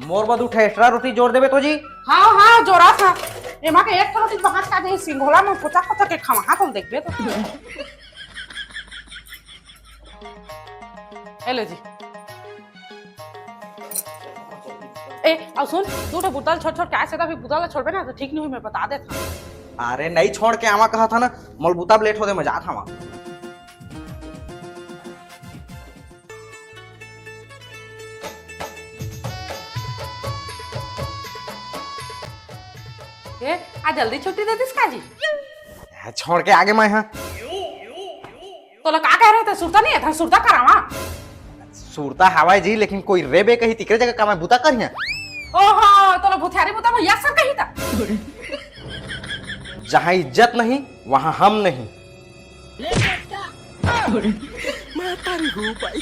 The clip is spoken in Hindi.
मोर बद उठे एक्स्ट्रा रोटी जोड़ देबे तो जी। हाँ हाँ जोरा था एमा के एक रोटी बाहर का दे सिंघोला में पोचा पोचा के खावा हाथ हम देखबे तो हेलो जी ए अब सुन दो ठो बोतल छोड़ छोड़ के ऐसे तो बोतल छोड़बे ना तो ठीक नहीं हुई मैं बता देता। अरे नहीं छोड़ के आवा कहा था ना, मलबूता लेट हो दे मैं जात हवा। ए आज जल्दी छुट्टी दे दिस काजी छोड़ के आगे मैं यहाँ तो लोग का कह रहे थे सुरता नहीं है था सुरता करावा सूरता हवाई जी, लेकिन कोई रेबे कही तिकरे जगह का मैं बुता करिया। ओहो तो लोग भुथियारी बुता भैया सर कही था जहाँ इज्जत नहीं वहाँ हम नहीं। मैं तारी हो भाई